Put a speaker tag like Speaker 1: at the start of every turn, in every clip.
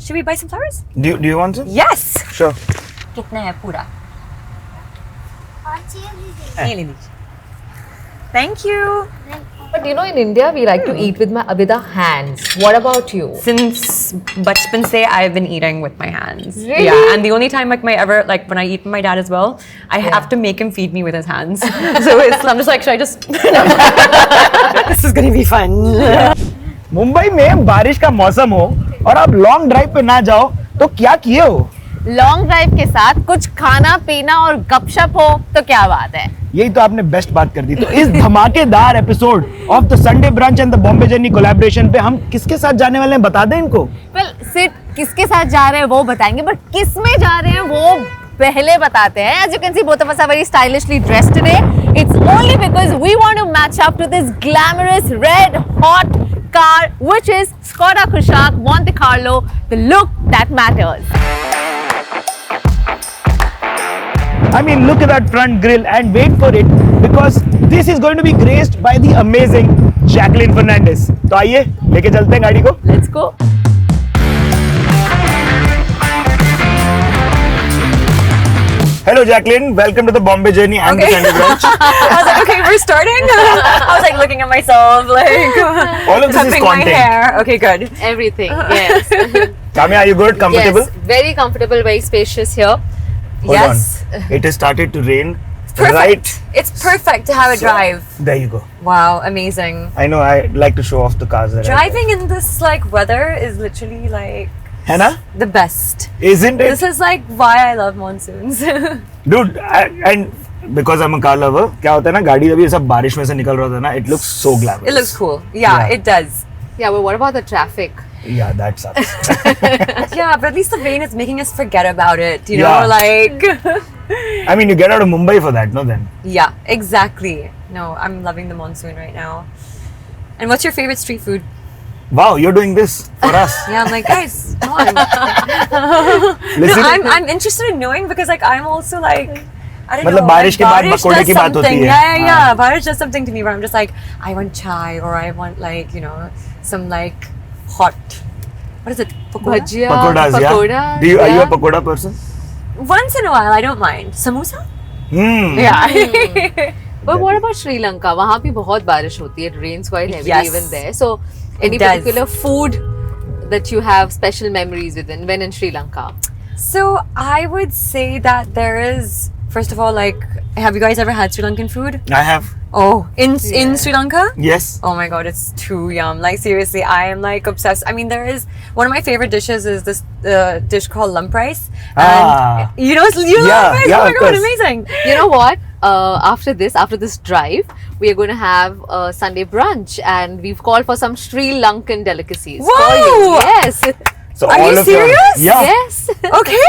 Speaker 1: Should we buy some flowers?
Speaker 2: Do you want some?
Speaker 1: Yes.
Speaker 2: Sure.
Speaker 1: कितना है पूरा? ये ले लीजिए. Thank you.
Speaker 3: But you know, in India, we like to eat with our hands. What about you?
Speaker 1: Since bachpan se, I've been eating with my hands.
Speaker 3: Really?
Speaker 1: Yeah, and the only time when I eat with my dad as well, I have to make him feed me with his hands. So I'm just like, should I just? This is gonna be fun.
Speaker 2: Mumbai में बारिश का मौसम हो और आप long drive पे ना जाओ तो क्या किए हो?
Speaker 3: लॉन्ग ड्राइव के साथ कुछ खाना पीना और गपशप हो तो क्या बात है.
Speaker 2: यही तो आपने बेस्ट बात कर दी. तो इस धमाकेदार episode of the Sunday brunch and the Bombay journey collaboration पे हम किसके साथ जाने वाले हैं बता दें इनको.
Speaker 3: वेल सिड किसके साथ जा रहे हैं वो बताएंगे, बट किस में जा रहे हैं वो पहले बताते हैं. As you can see, both of us are very stylishly dressed today. It's only because we want to match up to this glamorous red hot car, which is SKODA KUSHAQ Monte Carlo, the look that matters.
Speaker 2: I mean, look at that front grille and wait for it because this is going to be graced by the amazing Jacqueline Fernandez. तो आइए लेके चलते हैं गाड़ी को.
Speaker 3: Let's go.
Speaker 2: Hello Jacqueline, welcome to the Bombay journey and the Sunday brunch.
Speaker 1: I was like, okay, we're starting. I was like looking at myself, like
Speaker 2: All of this is
Speaker 1: tucking my
Speaker 2: content.
Speaker 1: hair. Okay, good.
Speaker 3: Everything, yes.
Speaker 2: Kamiya, are you good? Comfortable?
Speaker 3: Yes, very comfortable, very spacious here.
Speaker 2: Hold
Speaker 1: Yes.
Speaker 2: on. It has started to rain.
Speaker 1: Perfect.
Speaker 2: Right.
Speaker 1: It's perfect to have a drive.
Speaker 2: There you go.
Speaker 1: Wow, amazing.
Speaker 2: I know. I like to show off the cars that
Speaker 1: Driving in this like weather is literally like
Speaker 2: है ना?
Speaker 1: the best.
Speaker 2: Isn't it?
Speaker 1: This is like why I love monsoons.
Speaker 2: Dude, and because I'm a car lover, क्या होता है ना गाड़ी जब ये सब बारिश में से निकल रहा था ना, it looks so glamorous.
Speaker 1: It looks cool. Yeah, it does.
Speaker 3: Yeah, but what about the traffic?
Speaker 2: Yeah, that sucks.
Speaker 1: Yeah, but at least the rain is making us forget about it. You
Speaker 2: Yeah.
Speaker 1: know, like.
Speaker 2: I mean, you get out of Mumbai for that, no? Then.
Speaker 1: Yeah, exactly. No, I'm loving the monsoon right now. And what's your favorite street food?
Speaker 2: Wow, you're doing this for us.
Speaker 1: Yeah, I'm like, guys, come on.
Speaker 2: Listen.
Speaker 1: No, I'm interested in knowing because like I'm also like I don't
Speaker 2: मतलब
Speaker 1: know.
Speaker 2: बारिश के बाद
Speaker 1: Barish
Speaker 2: पकोड़े
Speaker 1: does
Speaker 2: की बात होती
Speaker 1: something.
Speaker 2: है.
Speaker 1: Yeah.
Speaker 2: हाँ.
Speaker 1: Barish does something to me where I'm just like, I want chai or I want like, you know, some like hot. What is it? Pakoda?
Speaker 3: Bhajia,
Speaker 2: Pakodas, yeah.
Speaker 3: pakodas,
Speaker 2: Are you a
Speaker 3: yeah.
Speaker 2: pakoda person?
Speaker 1: Once in a while, I don't mind. Samosa?
Speaker 2: Hmm.
Speaker 1: Yeah.
Speaker 3: But what about Sri Lanka? वहाँ भी बहुत बारिश होती है. It rains quite heavily
Speaker 1: Yes.
Speaker 3: even there. So, any
Speaker 1: does.
Speaker 3: particular food that you have special memories with when in Sri Lanka?
Speaker 1: So I would say that there is, first of all, like, have you guys ever had Sri Lankan food?
Speaker 2: I have.
Speaker 1: Oh, in Sri Lanka?
Speaker 2: Yes.
Speaker 1: Oh my god, it's too yum. Like seriously, I am like obsessed. I mean, there is one of my favorite dishes is this dish called lump rice.
Speaker 2: Ah.
Speaker 1: And you know, you
Speaker 2: Yeah,
Speaker 1: lump rice.
Speaker 2: yeah,
Speaker 1: Oh my
Speaker 2: of
Speaker 1: god,
Speaker 2: course.
Speaker 1: amazing.
Speaker 3: You know what? After this drive, we are going to have a Sunday brunch, and we've called for some Sri Lankan delicacies.
Speaker 1: Whoa!
Speaker 3: For you. Yes.
Speaker 2: So
Speaker 1: Are
Speaker 2: all
Speaker 1: you
Speaker 2: of your-
Speaker 1: serious?
Speaker 2: Yeah.
Speaker 3: Yes.
Speaker 1: Okay.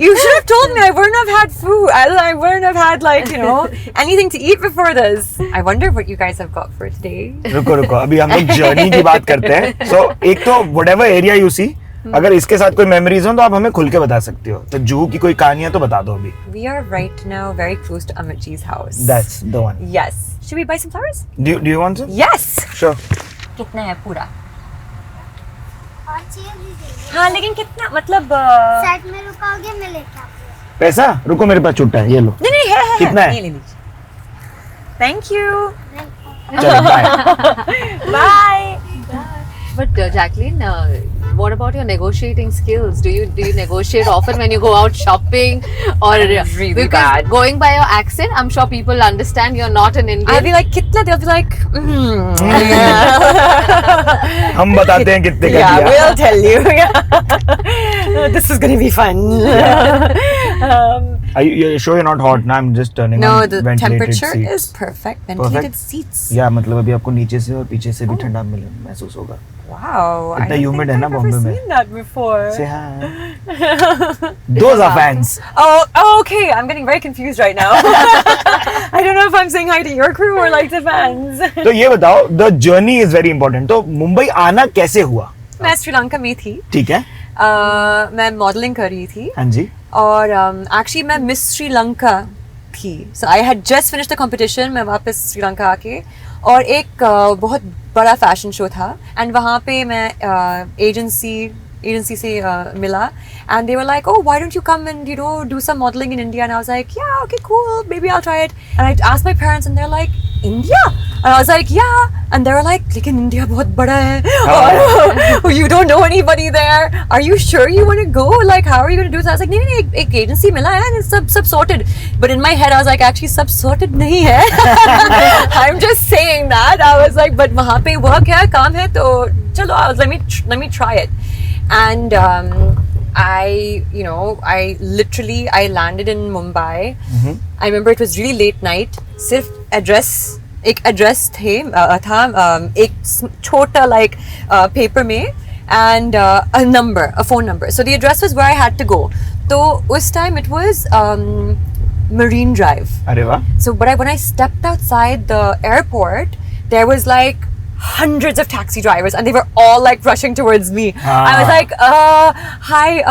Speaker 1: You should have told me. I wouldn't have had food. I wouldn't have had like, you know, anything to eat before this. I wonder what you guys have got for today.
Speaker 2: रुको अभी हम लोग journey की बात करते हैं. So एक तो whatever area you see, अगर इसके साथ कोई मेमोरीज हो तो आप हमें खुल के बता सकते हो. तो जूहू की कोई कहानी है तो बता दो अभी.
Speaker 1: We are right now very close to Amitji's house.
Speaker 2: That's the one.
Speaker 1: Yes. Should we buy some flowers?
Speaker 2: Do you want some?
Speaker 1: Yes.
Speaker 2: Sure.
Speaker 1: कितना है पूरा? हाँ लेकिन कितना मतलब
Speaker 4: साइड में रुकोगे मैं लेके आऊंगा.
Speaker 2: पैसा रुको मेरे पास छुट्टा है ये लो.
Speaker 1: नहीं है
Speaker 2: कितना है?
Speaker 1: ये ले लीजिए. Thank you.
Speaker 2: चलो bye.
Speaker 1: Bye.
Speaker 3: But Jacqueline, what about your negotiating skills? Do you negotiate often when you go out shopping, or
Speaker 1: really
Speaker 3: because
Speaker 1: bad.
Speaker 3: going by your accent, I'm sure people understand you're not an Indian.
Speaker 1: I'll be like कितना? They'll be like.
Speaker 2: हम बताते हैं कितने का
Speaker 1: Yeah,
Speaker 2: दिया.
Speaker 1: we'll tell you. This is gonna be fun.
Speaker 2: Are you sure you're not hot? No, I'm just turning
Speaker 1: No,
Speaker 2: on
Speaker 1: the
Speaker 2: ventilated
Speaker 1: temperature
Speaker 2: seats.
Speaker 1: is perfect. Ventilated seats.
Speaker 2: या मतलब अभी आपको नीचे से और पीछे से भी ठंडा महसूस होगा.
Speaker 1: Wow.
Speaker 2: इतना
Speaker 1: I don't
Speaker 2: humid
Speaker 1: think
Speaker 2: है ना
Speaker 1: I've
Speaker 2: बॉम्बे
Speaker 1: ever
Speaker 2: में.
Speaker 1: seen that before.
Speaker 2: Say hi. Those are fans.
Speaker 1: Oh, okay. I'm getting very confused right now. I don't know if I'm saying hi to your crew or like the fans.
Speaker 2: तो ये बताओ, the journey is very important. तो मुंबई आना कैसे हुआ?
Speaker 1: मैं श्रीलंका में थी.
Speaker 2: ठीक है.
Speaker 1: मैं मॉडलिंग कर रही थी.
Speaker 2: हाँ जी.
Speaker 1: और एक्चुअली मैं मिस श्रीलंका थी. So I had just finished the competition. मैं वापस श्रीलंका आके और एक बहुत बड़ा फैशन शो था एंड वहाँ पे मैं agency agency se mila, and they were like, oh, why don't you come and do some modeling in India? And I was like, yeah, okay, cool, maybe I'll try it. And I asked my parents, and they're like, India? And I was like, yeah. And they were like, lekin India bahut bada hai. Or, you don't know anybody there. Are you sure you want to go? Like, how are you going to do this? I was like, nahi, ek agency mila hai and it's sab sorted. But in my head, I was like, actually, sab sorted nahi hai. I'm just saying that. I was like, but wahan pe work hai, kaam hai, to chalo, I was let me try it. And I landed in Mumbai. I remember it was really late night. Sirf एक address था एक छोटा like paper में and a phone number. So the address was where I had to go. So उस time it was Marine Drive.
Speaker 2: अरे वाह.
Speaker 1: So when I stepped outside the airport, there was like hundreds of taxi drivers and they were all like rushing towards me. I was like, hi,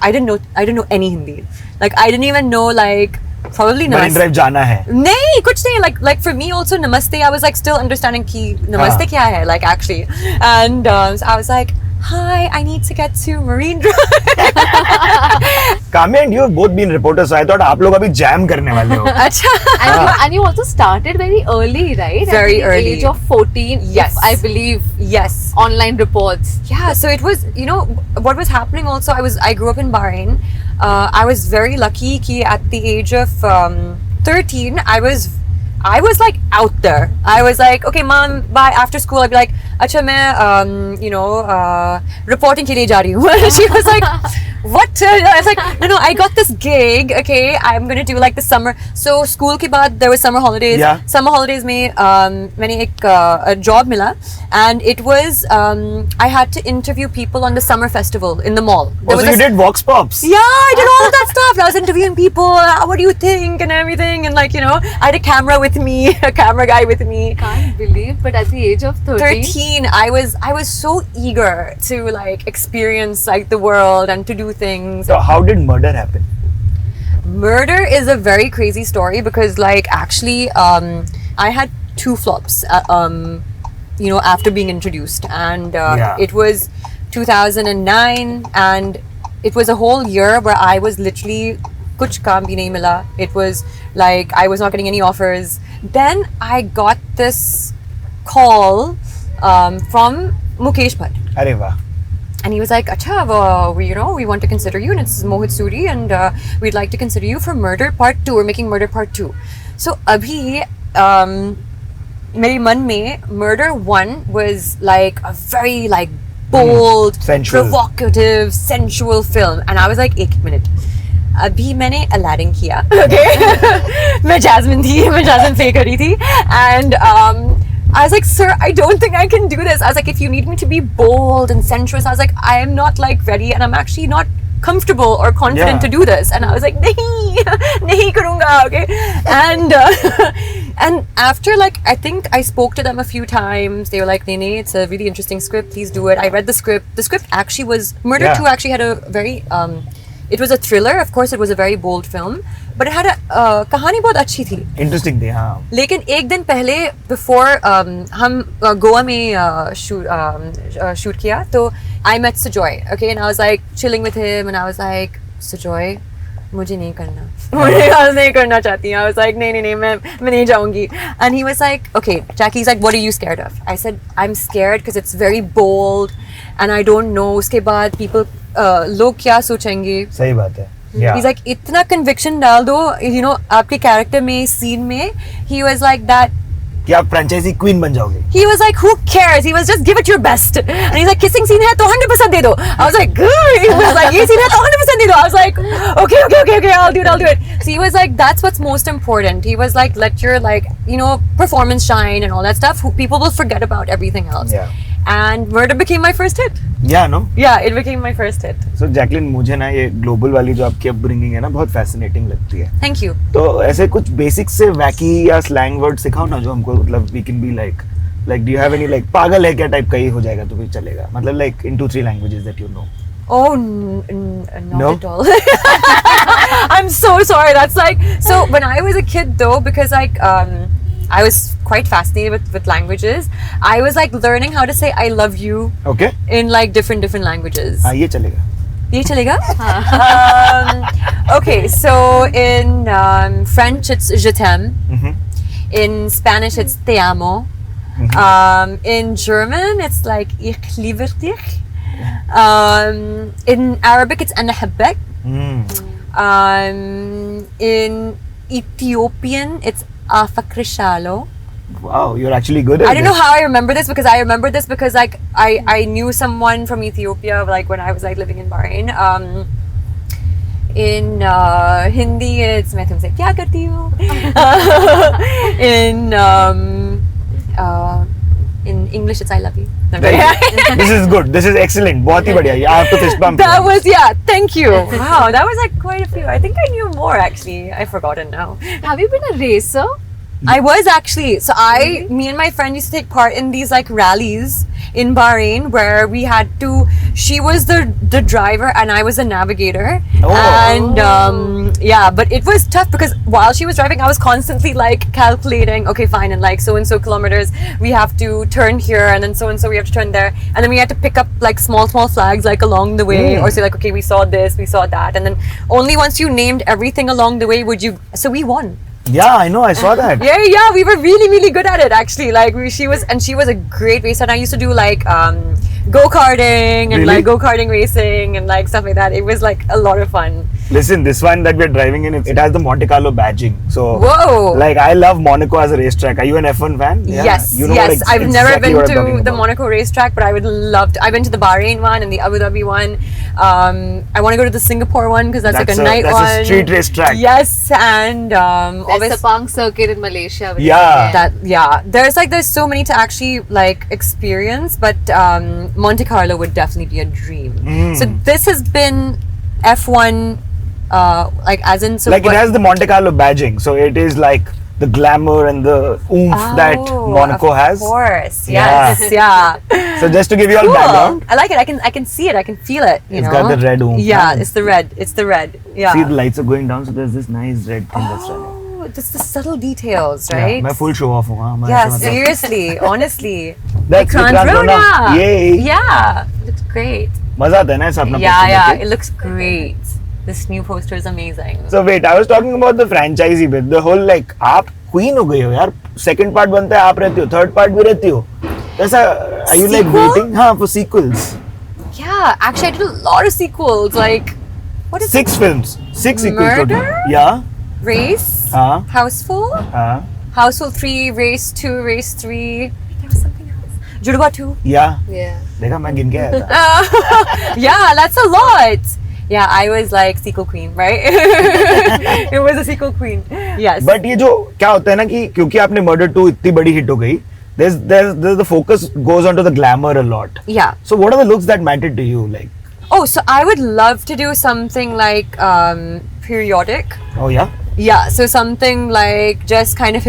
Speaker 1: I didn't know any Hindi. Like I didn't even know like probably namaste.
Speaker 2: Marine Drive जाना है.
Speaker 1: नहीं, कुछ नहीं. Like for me also namaste. I was like still understanding कि namaste क्या है like actually. And so I was like, hi, I need to get to Marine Drive.
Speaker 2: Kamiya and you have both been reporters, so I thought आप लोग अभी jam करने वाले हो.
Speaker 1: अच्छा.
Speaker 3: And you also started very early, right?
Speaker 1: Very
Speaker 3: At the
Speaker 1: early.
Speaker 3: age of 14.
Speaker 1: Yes.
Speaker 3: I believe.
Speaker 1: Yes.
Speaker 3: Online reports.
Speaker 1: Yeah, so it was, what was happening also, I grew up in Bahrain. I was very lucky कि at the age of 13, I was like out there. I was like, okay, mom, bye. After school, I'd be like, अच्छा मैं, reporting के लिए जा रही हूँ. She was like, what? I was like, no, I got this gig. Okay, I'm gonna do like the summer. So school के बाद there was summer holidays.
Speaker 2: Yeah.
Speaker 1: Summer holidays में मैंने एक job मिला, and it was I had to interview people on the summer festival in the mall. There
Speaker 2: Also,
Speaker 1: was
Speaker 2: you did Vox Pops.
Speaker 1: Yeah, I did all of that stuff. I was interviewing people. What do you think and everything, and like I had a camera with me, a camera guy with me.
Speaker 3: Can't believe, but at the age of 13,
Speaker 1: I was so eager to like experience like the world and to do things.
Speaker 2: So how did murder happen?
Speaker 1: Murder is a very crazy story because like actually I had 2 flops after being introduced, and it was 2009, and it was a whole year where I was literally kuch kaam bhi nahi mila. It was like I was not getting any offers. Then I got this call from Mukesh Bhatt.
Speaker 2: अरे वाह.
Speaker 1: And he was like, "Acha, we want to consider you, and it's Mohit Suri, and we'd like to consider you for Murder Part 2. We're making Murder Part 2." So, abhi, मेरे मन में Murder 1 was like a very like bold,
Speaker 2: sensual,
Speaker 1: provocative, sensual film, and I was like, एक minute. अभी मैंने Aladdin किया, okay? मैं Jasmine थी, मैं Jasmine play कर रही थी, and I was like, sir, I don't think I can do this. I was like, if you need me to be bold and sensuous, I was like, I am not like ready, and I'm actually not comfortable or confident to do this. And I was like, nahi karunga, okay? And after like, I think I spoke to them a few times. They were like, Nene, it's a really interesting script. Please do it. I read the script. The script actually was, Murder 2 actually had a very, it was a thriller. Of course, it was a very bold film. But it had a कहानी बहुत अच्छी थी.
Speaker 2: Interesting थी, हाँ.
Speaker 1: लेकिन एक दिन पहले before हम गोवा में shoot किया, तो I met Sujoy, okay, and I was like chilling with him, and I was like, Sujoy, मुझे नहीं करना, मुझे नहीं करना चाहती. I was like, नहीं मैं नहीं जाऊँगी. And he was like, okay, Jackie, he's like, what are you scared of? I said, I'm scared because it's very bold, and I don't know. उसके बाद people लोग क्या सोचेंगे.
Speaker 2: सही बात है. Yeah.
Speaker 1: He's like, इतना conviction डाल दो, आपके character में, scene में. He was like that.
Speaker 2: कि आप franchisee queen बन जाओगे.
Speaker 1: He was like, who cares? He was just give it your best. And he's like, kissing scene है तो 100% दे दो. I was like, good. He was like, ये scene है तो 100% दे दो. I was like, okay, I'll do it. So he was like, that's what's most important. He was like, let your like, performance shine and all that stuff. People will forget about everything else.
Speaker 2: Yeah.
Speaker 1: And Murder became my first hit.
Speaker 2: Yeah, no?
Speaker 1: Yeah, it became my first hit.
Speaker 2: So Jacqueline, मुझे ना ये global वाली जो आपकी upbringing है ना बहुत fascinating लगती है.
Speaker 1: Thank you.
Speaker 2: तो ऐसे कुछ basic से wacky या slang word सिखाओ ना जो हमको मतलब we can be like do you have any like पागल है क्या type का ही हो जाएगा तो भी चलेगा. मतलब like in 2-3 languages that you know.
Speaker 1: Oh, not at all. I'm so sorry. That's like, so when I was a kid though, because like I was quite fascinated with languages. I was like learning how to say I love you
Speaker 2: Okay.
Speaker 1: in like different languages.
Speaker 2: हाँ ये चलेगा.
Speaker 1: Ye chalega? Okay, so in French it's je t'aime. In Spanish it's te amo. In German it's like ich liebe dich. In Arabic it's ana habbek. In Ethiopian it's afakrishalo.
Speaker 2: Wow, you're actually good at
Speaker 1: I don't
Speaker 2: this.
Speaker 1: know how I remember this because like I knew someone from Ethiopia like when I was like living in Bahrain. In Hindi it's मैं तुमसे क्या करती हूँ. In English it's I love you.
Speaker 2: This is good. This is excellent. बहुत ही बढ़िया. I have to fist bump.
Speaker 1: That was thank you. Wow, that was like quite a few. I think I knew more actually. I've forgotten now.
Speaker 3: Have you been a racer?
Speaker 1: I was actually. So me and my friend used to take part in these like rallies in Bahrain where we had to. She was the driver and I was the navigator. And but it was tough because while she was driving, I was constantly like calculating. Okay, fine, and like so and so kilometers we have to turn here, and then so and so we have to turn there, and then we had to pick up like small flags like along the way, or say like okay we saw this, we saw that, and then only once you named everything along the way would you. So we won.
Speaker 2: Yeah, I know. I saw that.
Speaker 1: Yeah, we were really good at it actually. Like she was a great racer. And I used to do like go-karting and
Speaker 2: Really?
Speaker 1: like go-karting racing and like stuff like that. It was like a lot of fun.
Speaker 2: Listen, this one that we're driving in, it has the Monte Carlo badging. So,
Speaker 1: Whoa!
Speaker 2: like, I love Monaco as a racetrack. Are you an F1 fan? Yeah.
Speaker 1: Yes,
Speaker 2: You know
Speaker 1: yes.
Speaker 2: what
Speaker 1: I've never
Speaker 2: exactly
Speaker 1: been
Speaker 2: what I'm talking
Speaker 1: to the
Speaker 2: about.
Speaker 1: Monaco racetrack, but I would love to. I've been to the Bahrain one and the Abu Dhabi one. I want to go to the Singapore one because that's like a night
Speaker 2: that's
Speaker 1: one.
Speaker 2: a street racetrack.
Speaker 1: Yes, and
Speaker 3: There's
Speaker 1: obviously
Speaker 3: the punk circuit in Malaysia. which
Speaker 2: Yeah.
Speaker 3: is-
Speaker 1: there's so many to actually like experience, but Monte Carlo would definitely be a dream. So this has been F1 like as in so
Speaker 2: Like,
Speaker 1: what-
Speaker 2: it has the Monte Carlo badging. So, it is like the glamour and the oomph that Monaco has.
Speaker 1: Of course.
Speaker 2: Yeah.
Speaker 1: Yes. Yeah.
Speaker 2: So, just to give you all
Speaker 1: Cool.
Speaker 2: background,
Speaker 1: I like it. I can see it. I can feel it. You
Speaker 2: It's
Speaker 1: know?
Speaker 2: got the red oomph,
Speaker 1: Yeah,
Speaker 2: huh?
Speaker 1: it's the red. It's the red. Yeah.
Speaker 2: see the lights are going down. So, there's this nice red thing that's running.
Speaker 1: Oh, just the subtle details,
Speaker 2: Yeah,
Speaker 1: right?
Speaker 2: मैं full show off हूँ, हाँ, मैं
Speaker 1: Yeah,
Speaker 2: ऐसा मतलब-
Speaker 1: seriously, honestly.
Speaker 2: That's
Speaker 1: Ekran's
Speaker 2: Ekran's
Speaker 1: Rona.
Speaker 2: Rona. Yay.
Speaker 1: Yeah, looks great.
Speaker 2: मजा आता है ना ऐसा अपना
Speaker 1: Yeah,
Speaker 2: poster
Speaker 1: yeah,
Speaker 2: देख
Speaker 1: it looks great. This new poster is amazing.
Speaker 2: के? So wait, I was talking about the franchisee bit. The whole like आप queen हो गई हो यार. Second part बनता है आप रहती हो. Third part भी रहती हो. ऐसा are you like
Speaker 1: Sequel?
Speaker 2: waiting? हाँ for sequels.
Speaker 1: Yeah, actually, I did a lot of sequels. Like, what is
Speaker 2: 6 films. 6 sequels total.
Speaker 1: Murder?
Speaker 2: Yeah.
Speaker 1: Race,
Speaker 2: हाँ
Speaker 1: Houseful,
Speaker 2: हाँ
Speaker 1: Houseful 3, Race 2, Race 3. There was something else. Juhu 2.
Speaker 2: yeah.
Speaker 3: Yeah.
Speaker 2: देखा मैं गिन के आया था.
Speaker 1: Yeah, that's a lot. Yeah, I was like sequel queen, right? It was a sequel queen. Yes.
Speaker 2: But ये जो क्या होता है ना कि क्योंकि आपने Murder 2 इतनी बड़ी hit हो गई, there's the focus goes onto the glamour a lot.
Speaker 1: yeah.
Speaker 2: So what are the looks that mattered to you like?
Speaker 1: Oh, so I would love to do something like periodic.
Speaker 2: Oh yeah.
Speaker 1: Yeah, so something like just kind of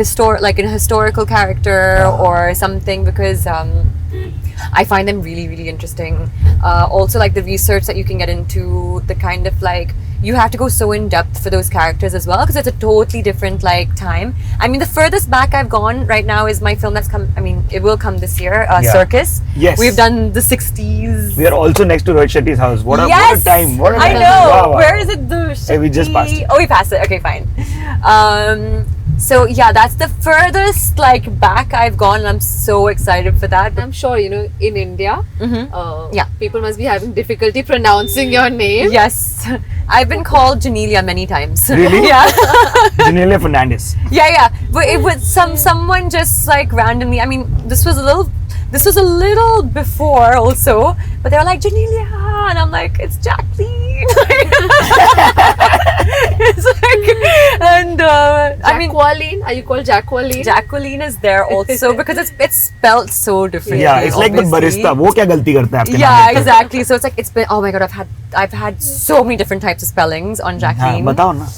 Speaker 1: like a historical character or something because I find them really interesting. Also, like the research that you can get into, the kind of like you have to go so in depth for those characters as well because it's a totally different like time. I mean, the furthest back I've gone right now is my film that's come. I mean, it will come this year.
Speaker 2: Yeah.
Speaker 1: Circus.
Speaker 2: Yes.
Speaker 1: We've done the 60s.
Speaker 2: We are also next to Rohit Shetty's house. What a time! What a
Speaker 1: I
Speaker 2: time!
Speaker 1: know.
Speaker 2: Wow, wow.
Speaker 1: Where is it? The
Speaker 2: Hey, we just passed it.
Speaker 1: Oh, we passed it. Okay, fine. So yeah, that's the furthest like back I've gone, and I'm so excited for that.
Speaker 3: I'm sure, you know, in India,
Speaker 1: Yeah.
Speaker 3: people must be having difficulty pronouncing your name.
Speaker 1: Yes, I've been called Janelia many times.
Speaker 2: Really?
Speaker 1: Yeah.
Speaker 2: Jacqueline Fernandez.
Speaker 1: Yeah. But it was someone just like randomly. I mean, this was a little before also, but they were like Janelia, and I'm like, it's Jacqueline. It's like, and I mean,
Speaker 3: Jacqueline, are you called Jacqueline?
Speaker 1: Jacqueline is there also because it's spelled so differently.
Speaker 2: Yeah, it's like the
Speaker 1: obviously.
Speaker 2: barista. वो क्या गलती करता है आपके
Speaker 1: Yeah,
Speaker 2: नाम में?
Speaker 1: exactly. So it's like it's been. Oh my god, I've had so many different types of spellings on
Speaker 2: हाँ,
Speaker 1: Jacqueline.
Speaker 2: बताओ ना.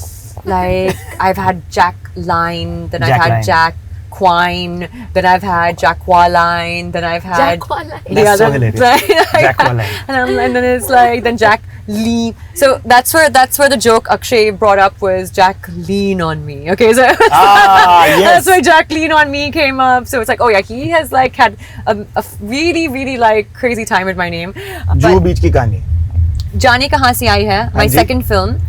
Speaker 1: Like I've had Jackline, then I've
Speaker 2: Jacqueline.
Speaker 1: had Jack Jacqueline, then I've had Jacqueline, then I've had
Speaker 3: Jacqueline.
Speaker 1: the
Speaker 2: That's so
Speaker 1: other
Speaker 2: hilarious. Jacqueline.
Speaker 1: and then it's like then Jacqueline. So that's where the joke Akshay brought up was Jacqueline on me. Okay, so
Speaker 2: Yes.
Speaker 1: that's where Jacqueline on me came up. So it's like, oh yeah, he has like had a really really like crazy time with my name.
Speaker 2: Juhu Beach की कहानी.
Speaker 1: जाने कहाँ से आई है? My
Speaker 2: हाँ जी.
Speaker 1: second film,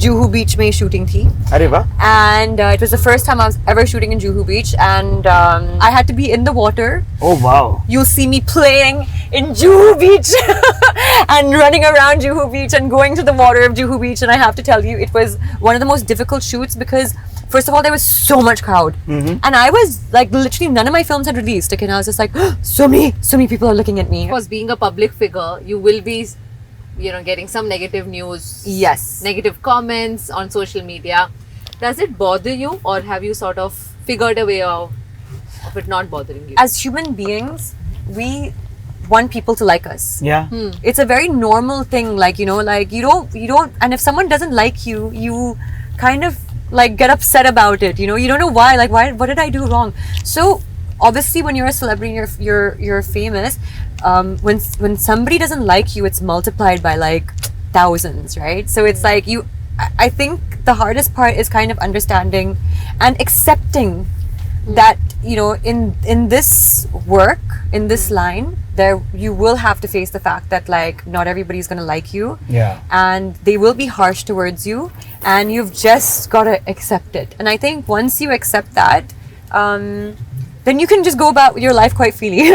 Speaker 1: Juhu Beach में shooting थी.
Speaker 2: अरे वाह.
Speaker 1: And it was the first time I was ever shooting in Juhu Beach, and I had to be in the water.
Speaker 2: Oh wow.
Speaker 1: You'll see me playing in Juhu Beach and running around Juhu Beach and going to the water of Juhu Beach. And I have to tell you, it was one of the most difficult shoots because, first of all, there was so much crowd. And I was like, literally, none of my films had released. Okay, and I was just like, so many people are looking at me.
Speaker 3: Of course, being a public figure, you will be, getting some negative news.
Speaker 1: Yes.
Speaker 3: Negative comments on social media. Does it bother you, or have you sort of figured a way of it not bothering you?
Speaker 1: As human beings, we want people to like us.
Speaker 2: Yeah.
Speaker 1: It's a very normal thing. Like, you don't, and if someone doesn't like you, you kind of like get upset about it. You don't know why. Like, what did I do wrong? So obviously, when you're a celebrity, you're famous. When somebody doesn't like you, it's multiplied by like thousands, right? So it's like I think the hardest part is kind of understanding and accepting that in this work, in this line, there you will have to face the fact that like not everybody's gonna like you.
Speaker 2: Yeah.
Speaker 1: And they will be harsh towards you, and you've just gotta accept it. And I think once you accept that, then you can just go about your life quite freely.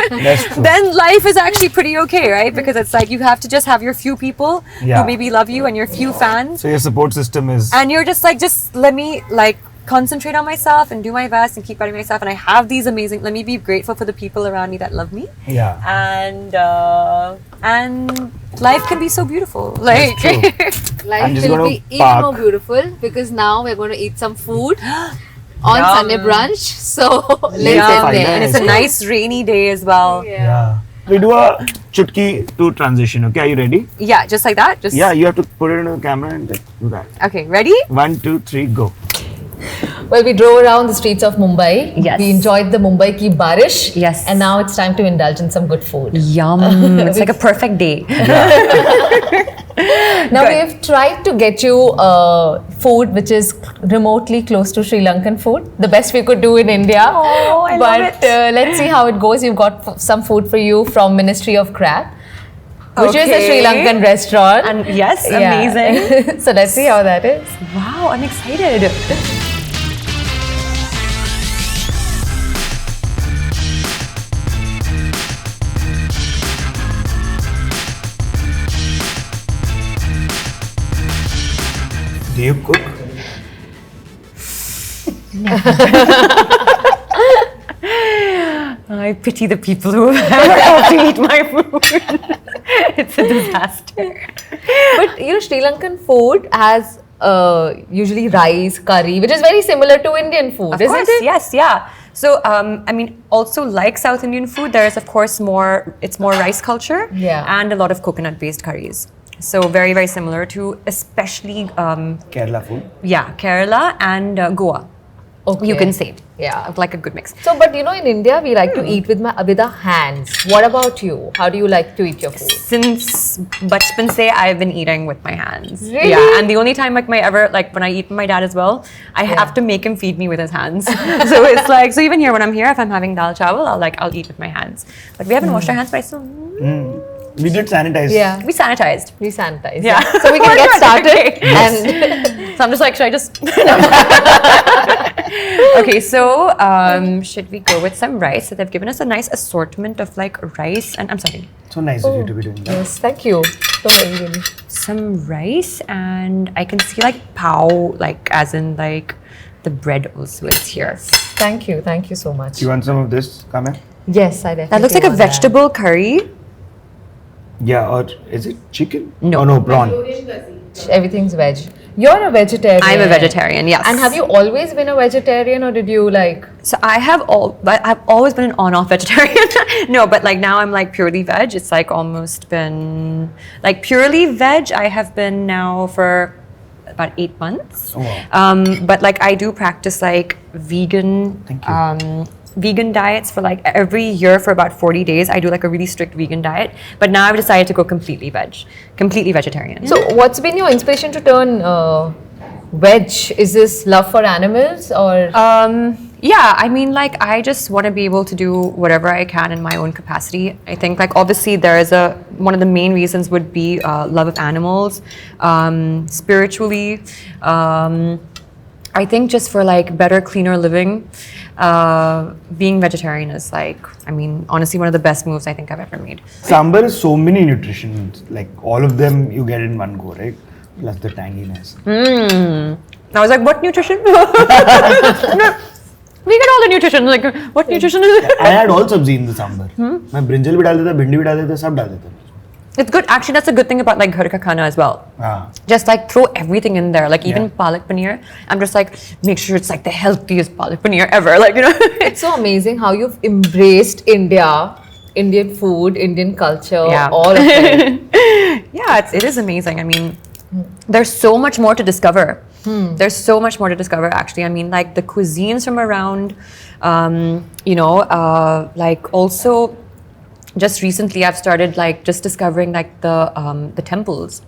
Speaker 2: That's true.
Speaker 1: Then life is actually pretty okay, right? Because it's like you have to just have your few people
Speaker 2: Yeah.
Speaker 1: who maybe love you and your few fans.
Speaker 2: So your support system is.
Speaker 1: And you're just like, just let me like concentrate on myself and do my best and keep bettering myself. And I have these amazing, let me be grateful for the people around me that love me.
Speaker 2: Yeah.
Speaker 1: And life can be so beautiful. Like,
Speaker 2: true.
Speaker 3: Life
Speaker 2: I'm just
Speaker 3: will
Speaker 2: gonna
Speaker 3: be even
Speaker 2: park.
Speaker 3: more beautiful because now we're going to eat some food on
Speaker 1: Yum.
Speaker 3: Sunday brunch. So let's
Speaker 1: Yum.
Speaker 3: get there.
Speaker 1: And it's a nice rainy day as well.
Speaker 2: Yeah. We do a chutki to transition. Okay, are you ready?
Speaker 1: Yeah, just like that. Just
Speaker 2: Yeah, you have to put it in the camera and like, do that.
Speaker 1: Okay, ready?
Speaker 2: 1, 2, 3, go.
Speaker 3: Well, we drove around the streets of Mumbai.
Speaker 1: Yes.
Speaker 3: We enjoyed the Mumbai ki barish.
Speaker 1: Yes.
Speaker 3: And now it's time to indulge in some good food.
Speaker 1: Yum. It's like a perfect day.
Speaker 3: Now we've tried to get you food which is remotely close to Sri Lankan food. The best we could do in India.
Speaker 1: Oh, I love
Speaker 3: but
Speaker 1: it.
Speaker 3: Let's see how it goes. You've got some food for you from Ministry of Crab, which is a Sri
Speaker 1: Okay.
Speaker 3: Lankan restaurant.
Speaker 1: And yes,
Speaker 3: Yeah.
Speaker 1: amazing.
Speaker 3: So let's see how that is.
Speaker 1: Wow, I'm excited.
Speaker 2: Do you cook?
Speaker 1: I pity the people who have to eat my food. It's a disaster.
Speaker 3: But Sri Lankan food has usually rice, curry, which is very similar to Indian food,
Speaker 1: Of
Speaker 3: isn't
Speaker 1: course,
Speaker 3: it?
Speaker 1: yes, yeah. So, I mean, also like South Indian food, there is of course it's more rice culture,
Speaker 3: Yeah.
Speaker 1: and a lot of coconut-based curries. So very, very similar to especially,
Speaker 2: Kerala food.
Speaker 1: yeah, Kerala and Goa.
Speaker 3: Okay.
Speaker 1: You can say,
Speaker 3: Yeah.
Speaker 1: like a good mix.
Speaker 3: So, but in India, we like to eat with our hands. What about you? How do you like to eat your food?
Speaker 1: Since bachpan se, I've been eating with my hands.
Speaker 3: Really?
Speaker 1: Yeah, and the only time when I eat with my dad as well, I have to make him feed me with his hands. So it's like, so even here when I'm here, if I'm having dal chawal, I'll eat with my hands. But we haven't washed our hands, but I still
Speaker 2: We did sanitize.
Speaker 3: Yeah.
Speaker 1: we sanitized.
Speaker 3: We sanitize.
Speaker 1: Yeah.
Speaker 3: So we can get started.
Speaker 1: Okay.
Speaker 3: And
Speaker 1: So I'm just like, should I just? Okay, so should we go with some rice? So they've given us a nice assortment of like rice and I'm sorry,
Speaker 2: So nice of you to be doing that.
Speaker 3: yes, thank you. So very
Speaker 1: some rice and I can see like pao, like as in like the bread also is here.
Speaker 3: Thank you so much.
Speaker 2: You want some of this, Kamiya?
Speaker 3: Yes, I definitely.
Speaker 1: That looks like a
Speaker 3: want that.
Speaker 1: vegetable curry.
Speaker 2: Yeah, or is it chicken?
Speaker 1: No.
Speaker 2: Oh no, prawn.
Speaker 3: Everything's veg. You're a vegetarian.
Speaker 1: I'm a vegetarian, yes.
Speaker 3: And have you always been a vegetarian, or did you like?
Speaker 1: So I've always been an on-off vegetarian. No, but like now I'm like purely veg. It's like almost been like purely veg. I have been now for about 8 months.
Speaker 2: Oh, wow.
Speaker 1: But like I do practice like vegan.
Speaker 2: Thank you.
Speaker 1: Vegan diets for like every year for about 40 days. I do like a really strict vegan diet. But now I've decided to go completely vegetarian.
Speaker 3: So, what's been your inspiration to turn veg? Is this love for animals or?
Speaker 1: Yeah, I mean, like, I just want to be able to do whatever I can in my own capacity. I think, like, obviously, one of the main reasons would be love of animals, spiritually. I think just for, like, better, cleaner living, being vegetarian is, like, I mean, honestly, one of the best moves I think I've ever made.
Speaker 2: Sambar is so many nutritions, like, all of them you get in one go, right? Plus the tanginess.
Speaker 1: I was like, what nutrition? We get all the nutrition. Like, what nutrition is it?
Speaker 2: I had all sabzi in the sambar. मैं brinjal भी डाल देता, भिंडी भी डाल देता, सब डाल देता.
Speaker 1: It's good. Actually, that's a good thing about like ghar ka khana as well. Just like throw everything in there. Like even palak paneer. I'm just like, make sure it's like the healthiest palak paneer ever. Like, you know.
Speaker 3: It's so amazing how you've embraced India, Indian food, Indian culture, all of it.
Speaker 1: Yeah, it is amazing. I mean, there's so much more to discover. There's so much more to discover, actually. I mean, like the cuisines from around, like also just recently I've started like just discovering like the temples.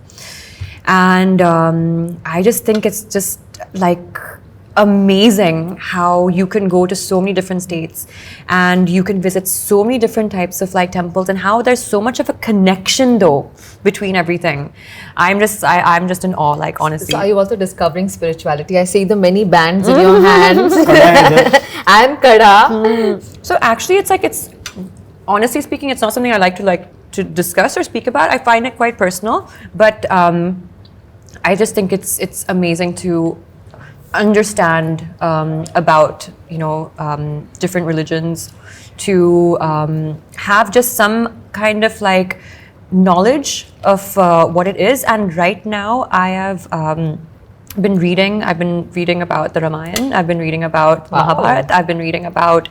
Speaker 1: And I just think it's just like amazing how you can go to so many different states and you can visit so many different types of like temples, and how there's so much of a connection though between everything. I'm just in awe, like, honestly.
Speaker 3: So are you also discovering spirituality? I see the many bands in your hands and kada.
Speaker 1: So actually it's honestly speaking, it's not something I like to discuss or speak about. I find it quite personal, but I just think it's amazing to understand about different religions, to have just some kind of like knowledge of what it is. And right now I have I've been reading about the Ramayana, I've been reading about Mahabharata, I've been reading about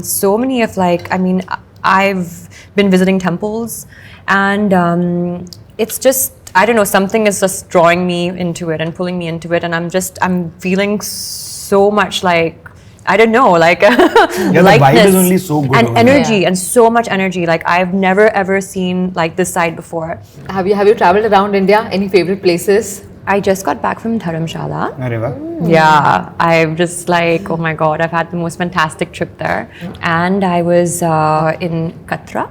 Speaker 1: so many of like, I mean, I've been visiting temples, and it's just, I don't know, something is just drawing me into it and pulling me into it, and I'm feeling so much like, I don't know, like
Speaker 2: the vibe is only so good
Speaker 1: and energy and so much energy. Like I've never ever seen like this side before.
Speaker 3: Have you traveled around India? Any favorite places?
Speaker 1: I just got back from Dharamshala.
Speaker 2: Areva.
Speaker 1: Yeah, I'm just like, oh my god, I've had the most fantastic trip there. And I was in Katra.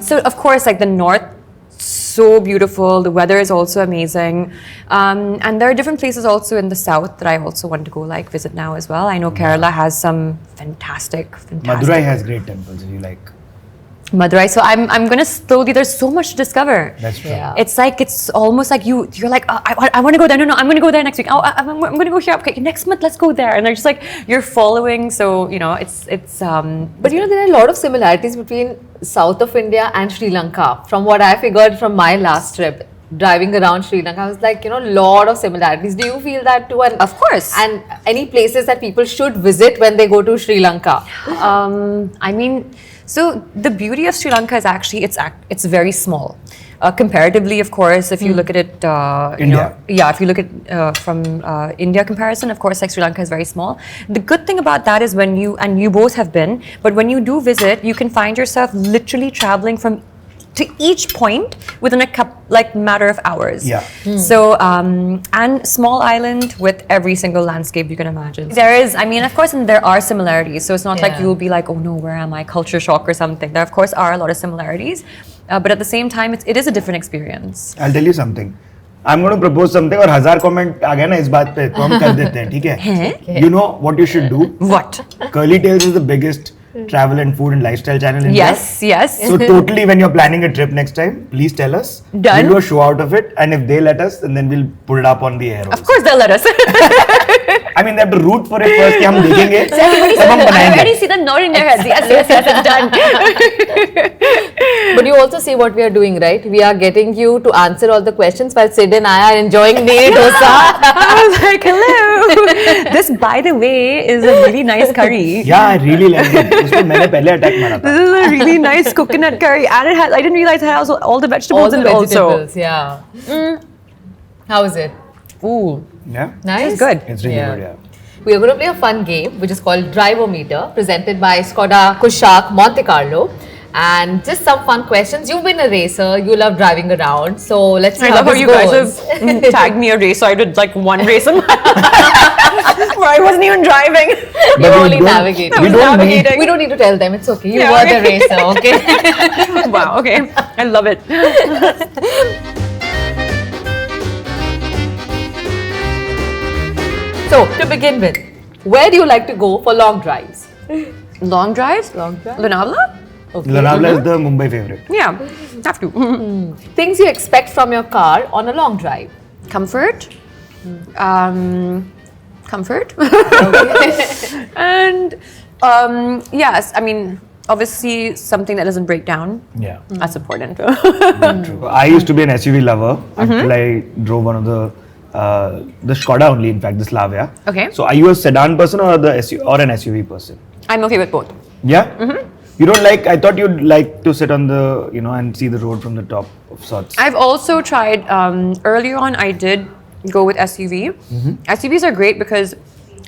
Speaker 1: So of course, like the north, so beautiful. The weather is also amazing. And there are different places also in the south that I also want to go like visit now as well. I know Kerala has some fantastic.
Speaker 2: Madurai has great temples if you like.
Speaker 1: Madurai. So I'm gonna slowly. There's so much to discover.
Speaker 2: That's true.
Speaker 3: Yeah.
Speaker 1: It's like it's almost like you're like, oh, I want to go there. No, I'm gonna go there next week. Oh, I'm gonna go here. Okay, next month let's go there. And they're just like you're following. So it's.
Speaker 3: But there are a lot of similarities between south of India and Sri Lanka. From what I figured from my last trip, driving around Sri Lanka, I was like, a lot of similarities. Do you feel that too? And
Speaker 1: Of course.
Speaker 3: And any places that people should visit when they go to Sri Lanka?
Speaker 1: I mean, so the beauty of Sri Lanka is actually it's very small. Comparatively, of course, if you look at it,
Speaker 2: India.
Speaker 1: if you look at from India comparison, of course, like Sri Lanka is very small. The good thing about that is when you both have been, but when you do visit, you can find yourself literally traveling from to each point within a matter of hours.
Speaker 2: Yeah.
Speaker 1: So and small island with every single landscape you can imagine. There is, I mean, of course, and there are similarities. So it's not like you'll be like, oh no, where am I? Culture shock or something. There of course are a lot of similarities, but at the same time, it is a different experience.
Speaker 2: I'll tell you something. I'm going to propose something और 1000 comment आ गया ना इस बात पे तो हम कर देते हैं, ठीक है? You know what you should do?
Speaker 1: What?
Speaker 2: Curly Tales is the biggest travel and food and lifestyle channel in India.
Speaker 1: Yes.
Speaker 2: So totally, when you're planning a trip next time, please tell us.
Speaker 1: Done.
Speaker 2: We'll do a show out of it, and if they let us, and then we'll put it up on the air.
Speaker 1: Of course, they'll let us.
Speaker 2: I mean, they have to root for it first कि हम देखेंगे, तब हम
Speaker 1: I
Speaker 2: बनाएंगे.
Speaker 1: already see them nodding their heads. Yes, it's done.
Speaker 3: But you also see what we are doing, right? We are getting you to answer all the questions while Sid and I are enjoying Neer dosa.
Speaker 1: I was like, hello. This, by the way, is a really nice curry.
Speaker 2: Yeah, I really like it. उसको मैंने पहले attack मारा था.
Speaker 1: This is a really nice coconut curry, and it has. I didn't realize it has all the vegetables
Speaker 3: All the
Speaker 1: in it
Speaker 3: vegetables, yeah. How is it? Ooh,
Speaker 2: Yeah,
Speaker 3: nice.
Speaker 1: It's good.
Speaker 2: it's really
Speaker 3: Yeah.
Speaker 2: good. Yeah.
Speaker 3: We are going to play a fun game which is called Drivometer, presented by SKODA KUSHAQ Monte Carlo. And just some fun questions. You've been a racer, you love driving around. So let's see
Speaker 1: I
Speaker 3: how
Speaker 1: love how
Speaker 3: this
Speaker 1: you
Speaker 3: goes.
Speaker 1: guys have tagged me a race, so I did like one race in where I wasn't even driving.
Speaker 3: You
Speaker 2: But we
Speaker 3: only
Speaker 2: don't-
Speaker 3: navigated.
Speaker 2: we don't
Speaker 1: navigating.
Speaker 3: We don't need to tell them. It's okay. You
Speaker 1: Yeah,
Speaker 3: were
Speaker 1: okay.
Speaker 3: the racer, okay?
Speaker 1: Wow, okay. I love it.
Speaker 3: So, to begin with, where do you like to go for long drives?
Speaker 1: Long drives?
Speaker 3: Long drive?
Speaker 1: Lonavala?
Speaker 3: Okay.
Speaker 2: Lonavala is the Mumbai favorite.
Speaker 1: Yeah, have to.
Speaker 3: Things you expect from your car on a long drive.
Speaker 1: Comfort. Comfort. And yes, I mean, obviously something that doesn't break down.
Speaker 2: Yeah.
Speaker 1: That's important.
Speaker 2: True. I used to be an SUV lover until I drove one of the SKODA only, in fact, the Slavia.
Speaker 1: Okay.
Speaker 2: So are you a sedan person or an SUV person?
Speaker 1: I'm okay with both.
Speaker 2: Yeah? You don't like, I thought you'd like to sit on the, and see the road from the top of sorts.
Speaker 1: I've also tried, earlier on I did go with SUV. SUVs are great because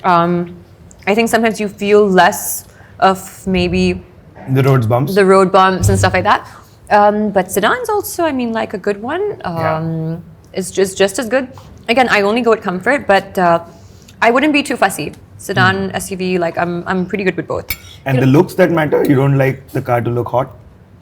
Speaker 1: I think sometimes you feel less of maybe
Speaker 2: The roads bumps?
Speaker 1: the road bumps and stuff like that. But sedans also, I mean, like a good one. It's just as good. Again, I only go with comfort, but I wouldn't be too fussy. Sedan, SUV, like I'm pretty good with both.
Speaker 2: And the looks that matter? You don't like the car to look hot?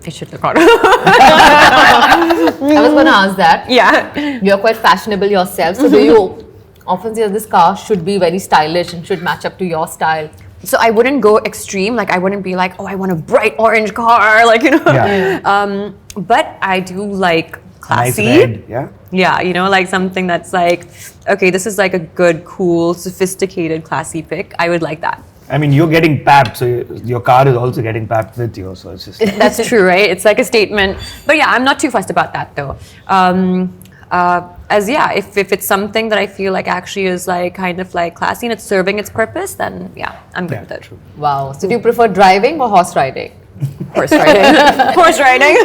Speaker 1: It should look hot.
Speaker 3: I was going to ask that.
Speaker 1: Yeah.
Speaker 3: You're quite fashionable yourself. So, do you often say this car should be very stylish and should match up to your style?
Speaker 1: So I wouldn't go extreme. Like I wouldn't be like, oh, I want a bright orange car. Like,
Speaker 2: Yeah.
Speaker 1: But I do like
Speaker 2: Nice
Speaker 1: classy.
Speaker 2: red, yeah?
Speaker 1: Yeah, like something that's like, okay, this is like a good, cool, sophisticated, classy pick. I would like that.
Speaker 2: I mean, you're getting papped, so your car is also getting papped with you. So it's just like,
Speaker 1: That's true, right? It's like a statement. But yeah, I'm not too fussed about that though. If it's something that I feel like actually is like kind of like classy and it's serving its purpose, then yeah, I'm good
Speaker 2: yeah,
Speaker 1: with it.
Speaker 2: true.
Speaker 3: Wow. So, do you prefer driving or horse riding?
Speaker 1: Horse riding. Horse riding.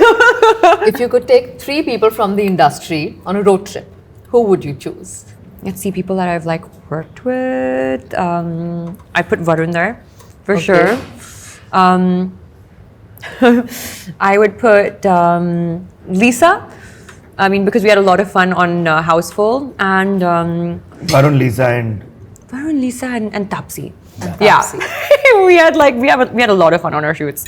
Speaker 3: If you could take 3 people from the industry on a road trip, who would you choose?
Speaker 1: Let's see, people that I've like worked with. I put Varun there for
Speaker 3: Okay.
Speaker 1: sure. I would put Lisa. I mean, because we had a lot of fun on Houseful, and
Speaker 2: Varun, Lisa, and
Speaker 1: Varun, Lisa, and Tapsi.
Speaker 3: Tapsi.
Speaker 1: we had a lot of fun on our shoots.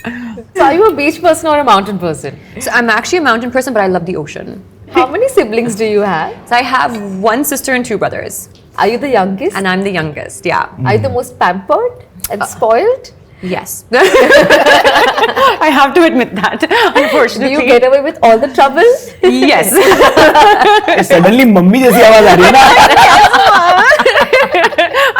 Speaker 3: So, are you a beach person or a mountain person?
Speaker 1: So I'm actually a mountain person, but I love the ocean.
Speaker 3: How many siblings do you have?
Speaker 1: So I have 1 sister and 2 brothers,
Speaker 3: Are you the youngest?
Speaker 1: and I'm the youngest. Yeah.
Speaker 3: Are you the most pampered and spoiled?
Speaker 1: Yes. I have to admit that.
Speaker 3: Do
Speaker 1: Unfortunately.
Speaker 3: you get away with all the trouble?
Speaker 1: Yes.
Speaker 2: suddenly mummy जैसी आवाज आ रही है ना?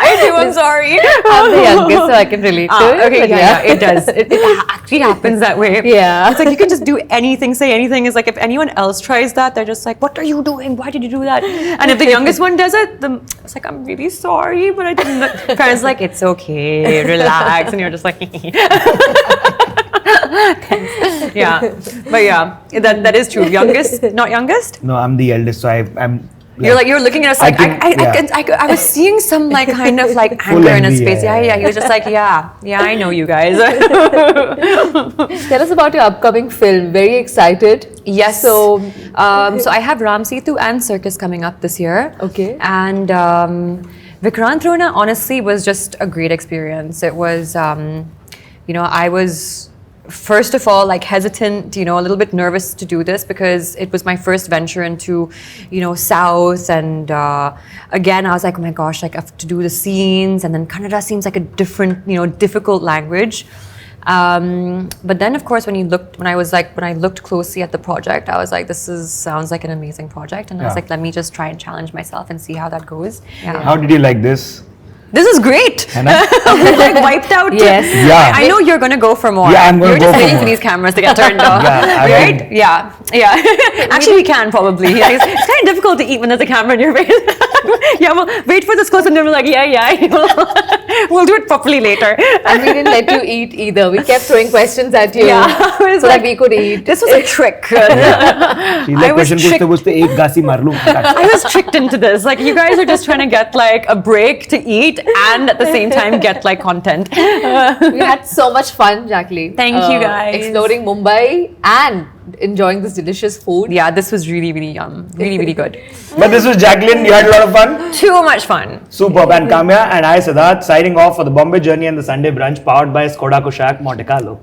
Speaker 1: I do. I'm sorry.
Speaker 3: I'm the youngest, so I can relate to it.
Speaker 1: Okay,
Speaker 3: but
Speaker 1: yeah, it does. It actually happens that way.
Speaker 3: Yeah.
Speaker 1: It's like you can just do anything, say anything. It's like if anyone else tries that, they're just like, "What are you doing? Why did you do that?" And if the youngest one does it, it's like, "I'm really sorry, but I didn't." Parents like, "It's okay, relax," and you're just like, yeah. But yeah, that is true. Youngest, not youngest.
Speaker 2: No, I'm the eldest, so I'm.
Speaker 1: You're looking at us like
Speaker 2: I
Speaker 1: I was seeing some like kind of like
Speaker 2: Full
Speaker 1: anger in his
Speaker 2: envy,
Speaker 1: face.
Speaker 2: yeah,
Speaker 1: Yeah. He was just like, yeah, I know you guys.
Speaker 3: Tell us about your upcoming film. Very excited.
Speaker 1: Yes. So I have Ram Setu and Circus coming up this year.
Speaker 3: Okay.
Speaker 1: And Vikrant Rona honestly was just a great experience. It was, I was first of all like hesitant, a little bit nervous to do this because it was my first venture into, South, and again I was like, oh my gosh, like I have to do the scenes, and then Kannada seems like a different, difficult language. But then, of course, when I looked closely at the project, I was like, sounds like an amazing project. And I was
Speaker 2: Yeah.
Speaker 1: like, let me just try and challenge myself and see how that goes. Yeah.
Speaker 2: How did you like this?
Speaker 1: This is great.
Speaker 2: है ना?
Speaker 1: I'm like wiped out.
Speaker 3: Yes.
Speaker 2: Yeah.
Speaker 1: I know you're going to go for more.
Speaker 2: Yeah, I'm gonna
Speaker 1: You're
Speaker 2: go
Speaker 1: just
Speaker 2: for
Speaker 1: waiting
Speaker 2: more.
Speaker 1: for these cameras to get turned off.
Speaker 2: Yeah, I
Speaker 1: right?
Speaker 2: mean-
Speaker 1: Yeah. Actually, we can probably. Yeah, it's kind of difficult to eat when there's a camera in your face. Yeah, we'll wait for this close and then we're like, yeah. We'll do it properly later.
Speaker 3: And we didn't let you eat either. We kept throwing questions at you
Speaker 1: Yeah, I was
Speaker 3: so that
Speaker 1: like,
Speaker 3: we could eat.
Speaker 1: This was a trick.
Speaker 2: She's like,
Speaker 1: I was
Speaker 2: question
Speaker 1: tricked.
Speaker 2: पूछते एक गासी मार लूं.
Speaker 1: I was tricked into this. Like, you guys are just trying to get like a break to eat and at the same time get like content.
Speaker 3: We had so much fun, Jacqueline.
Speaker 1: Thank you, guys.
Speaker 3: Exploring Mumbai and enjoying this delicious food.
Speaker 1: Yeah, this was really, really yum. Really, really good.
Speaker 2: But this was Jacqueline. You had a lot of fun.
Speaker 1: Too much fun.
Speaker 2: Superb. And Kamiya and I, Siddharth, signing off for the Bombay journey and the Sunday brunch powered by SKODA KUSHAQ Monte Carlo.